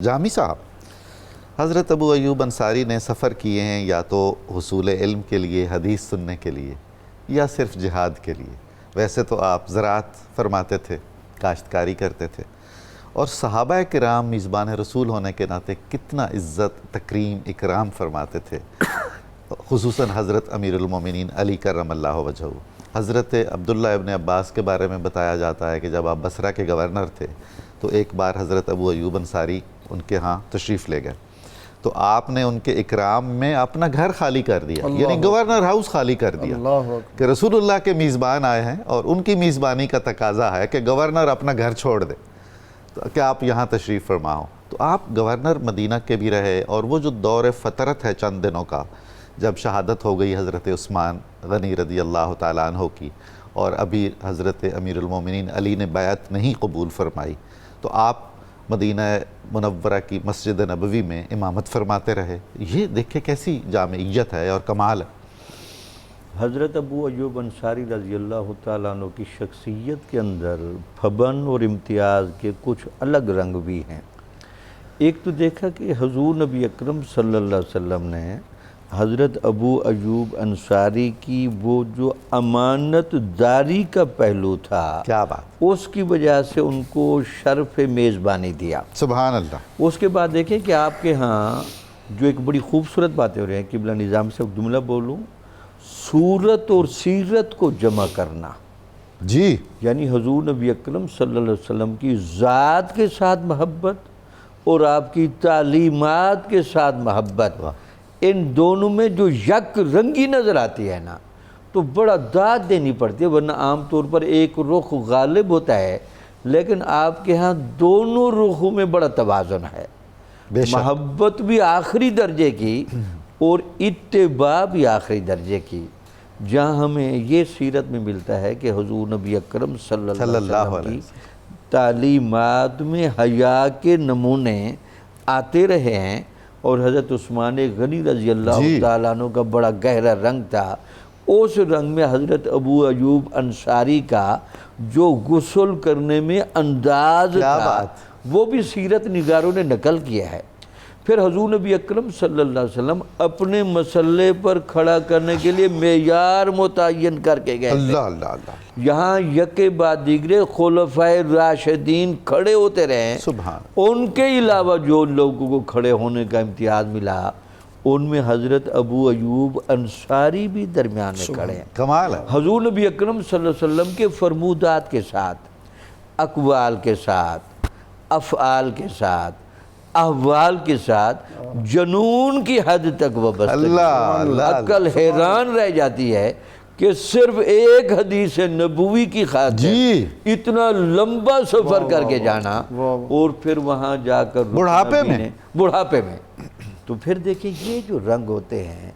جامی صاحب، حضرت ابو ایوب انصاری نے سفر کیے ہیں یا تو حصول علم کے لیے، حدیث سننے کے لیے، یا صرف جہاد کے لیے۔ ویسے تو آپ زراعت فرماتے تھے، کاشتکاری کرتے تھے، اور صحابہ کرام میزبان رسول ہونے کے ناطے کتنا عزت، تکریم، اکرام فرماتے تھے، خصوصاً حضرت امیر المومنین علی کرم اللہ وجہہ۔ حضرت عبداللہ ابن عباس کے بارے میں بتایا جاتا ہے کہ جب آپ بصرہ کے گورنر تھے تو ایک بار حضرت ابو ایوب انصاری ان کے ہاں تشریف لے گئے، تو آپ نے ان کے اکرام میں اپنا گھر خالی کر دیا، یعنی گورنر ہاؤس خالی کر دیا کہ رسول اللہ کے میزبان آئے ہیں اور ان کی میزبانی کا تقاضا ہے کہ گورنر اپنا گھر چھوڑ دے کہ آپ یہاں تشریف فرما ہو۔ تو آپ گورنر مدینہ کے بھی رہے، اور وہ جو دور فترت ہے چند دنوں کا، جب شہادت ہو گئی حضرت عثمان غنی رضی اللہ تعالیٰ عنہ کی، اور ابھی حضرت امیر المومنین علی نے بیعت نہیں قبول فرمائی، تو آپ مدینہ منورہ کی مسجد نبوی میں امامت فرماتے رہے۔ یہ دیکھیں کیسی جامعیت ہے اور کمال ہے۔ حضرت ابو ایوب انصاری رضی اللہ تعالیٰ عنہ کی شخصیت کے اندر پھبن اور امتیاز کے کچھ الگ رنگ بھی ہیں۔ ایک تو دیکھا کہ حضور نبی اکرم صلی اللہ علیہ وسلم نے حضرت ابو ایوب انصاری کی وہ جو امانت داری کا پہلو تھا، کیا بات، اس کی وجہ سے ان کو شرف میزبانی دیا۔ سبحان اللہ۔ اس کے بعد دیکھیں کہ آپ کے ہاں جو ایک بڑی خوبصورت باتیں ہو رہی ہیں، قبلہ نظام سے جملہ بولوں، صورت اور سیرت کو جمع کرنا، جی، یعنی حضور نبی اکرم صلی اللہ علیہ وسلم کی ذات کے ساتھ محبت اور آپ کی تعلیمات کے ساتھ محبت، ان دونوں میں جو یک رنگی نظر آتی ہے نا، تو بڑا داد دینی پڑتی ہے، ورنہ عام طور پر ایک رخ غالب ہوتا ہے، لیکن آپ کے ہاں دونوں رخوں میں بڑا توازن ہے، بے شک، محبت بھی آخری درجے کی اور اتباع بھی آخری درجے کی، جہاں ہمیں یہ سیرت میں ملتا ہے کہ حضور نبی اکرم صلی اللہ علیہ وسلم کی تعلیمات میں حیا کے نمونے آتے رہے ہیں، اور حضرت عثمان غنی رضی اللہ تعالیٰ عنہ کا بڑا گہرا رنگ تھا۔ اس رنگ میں حضرت ابو ایوب انصاری کا جو غسل کرنے میں انداز تھا، وہ بھی سیرت نگاروں نے نقل کیا ہے۔ پھر حضور نبی اکرم صلی اللہ علیہ وسلم اپنے مسلح پر کھڑا کرنے کے لیے معیار متعین کر کے گئے تھے۔ یہاں یکے بعد دیگرے خلفائے راشدین کھڑے ہوتے رہے، ان کے علاوہ جو لوگوں کو کھڑے ہونے کا امتیاز ملا، ان میں حضرت ابو ایوب انصاری بھی درمیان میں کھڑے ہیں۔ کمال ہے۔ حضور نبی اکرم صلی اللہ علیہ وسلم کے فرمودات کے ساتھ، اقوال کے ساتھ، افعال کے ساتھ، احوال کے ساتھ جنون کی حد تک وابستہ، عقل حیران رہ جاتی ہے کہ صرف ایک حدیث نبوی کی خاطر اتنا لمبا سفر کر کے جانا، اور پھر وہاں جا کر بڑھاپے میں تو پھر دیکھیں یہ جو رنگ ہوتے ہیں،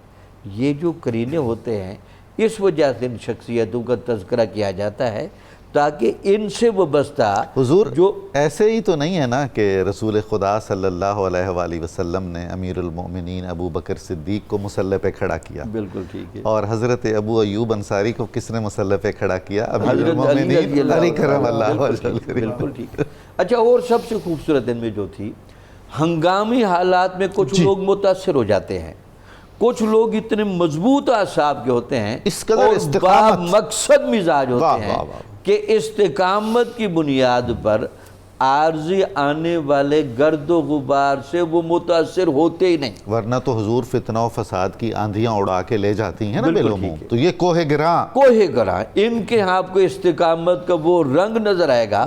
یہ جو کرینے ہوتے ہیں، اس وجہ سے ان شخصیتوں کا تذکرہ کیا جاتا ہے تاکہ ان سے وابستہ حضور جو ایسے ہی تو نہیں ہے نا کہ رسول خدا صلی اللہ علیہ وآلہ وسلم نے امیر المؤمنین ابو بکر صدیق کو مسلح پہ کھڑا کیا، بالکل ٹھیک ہے، اور حضرت ابو ایوب انصاری کو کس نے مسلح پہ کھڑا کیا؟ امیر المؤمنین علی کرم اللہ وجہہ۔ بالکل ٹھیک ہے۔ اچھا، اور سب سے خوبصورت ان میں جو تھی، ہنگامی حالات میں کچھ لوگ متاثر ہو جاتے ہیں، کچھ لوگ اتنے مضبوط اعصاب کے ہوتے ہیں اور مقصد مزاج ہوتے ہیں کہ استقامت کی بنیاد پر عارضی آنے والے گرد و غبار سے وہ متاثر ہوتے ہی نہیں، ورنہ تو حضور فتنہ و فساد کی آندھیاں اڑا کے لے جاتی ہیں نا بالعموم، تو یہ کوہ گراں ان کے ہاں آپ کو استقامت کا وہ رنگ نظر آئے گا،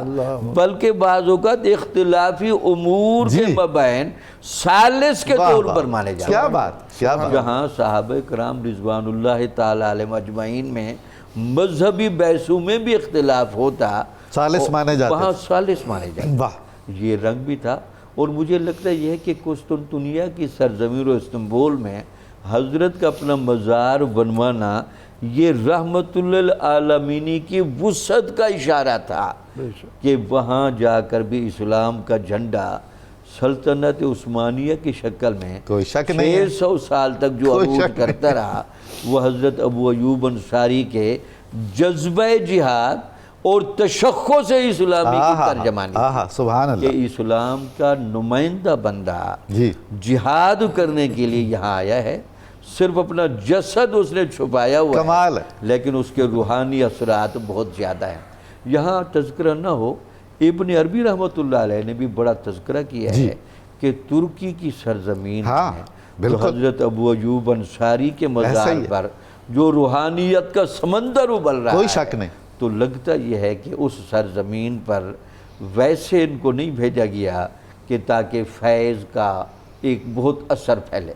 بلکہ بعض اوقات اختلافی امور کے مابین ثالث کے طور پر مانے جاتے ہیں۔ کیا بات، کیا بات۔ جہاں صحابہ کرام رضوان اللہ تعالیٰ علیہم اجمعین میں مذہبی بحثوں میں بھی اختلاف ہوتا، ثالث مانے جاتے، وہاں ثالث مانے جاتے، یہ رنگ بھی تھا۔ اور مجھے لگتا ہے یہ کہ قسطنطنیہ کی سرزمین و استنبول میں حضرت کا اپنا مزار بنوانا، یہ رحمت للعالمینی کی وسعت کا اشارہ تھا کہ وہاں جا کر بھی اسلام کا جھنڈا سلطنت عثمانیہ کی شکل میں 600 سال تک جو عروج کرتا رہا، وہ حضرت ابو ایوب انصاری کے جذبہ جہاد اور تشخص اسلامی کی ترجمانی سبحان اللہ کہ اسلام کا نمائندہ بندہ جی جہاد کرنے کے لیے یہاں آیا ہے، صرف اپنا جسد اس نے چھپایا ہوا کمال ہے لیکن اس کے روحانی اثرات بہت زیادہ ہیں۔ یہاں تذکرہ نہ ہو، ابن عربی رحمۃ اللہ علیہ نے بھی بڑا تذکرہ کیا ہے کہ ترکی کی سرزمین ہے جو حضرت ابو ایوب انصاری کے مزار پر جو روحانیت کا سمندر ابل رہا ہے، کوئی شک نہیں، تو لگتا یہ ہے کہ اس سرزمین پر ویسے ان کو نہیں بھیجا گیا کہ تاکہ فیض کا ایک بہت اثر پھیلے،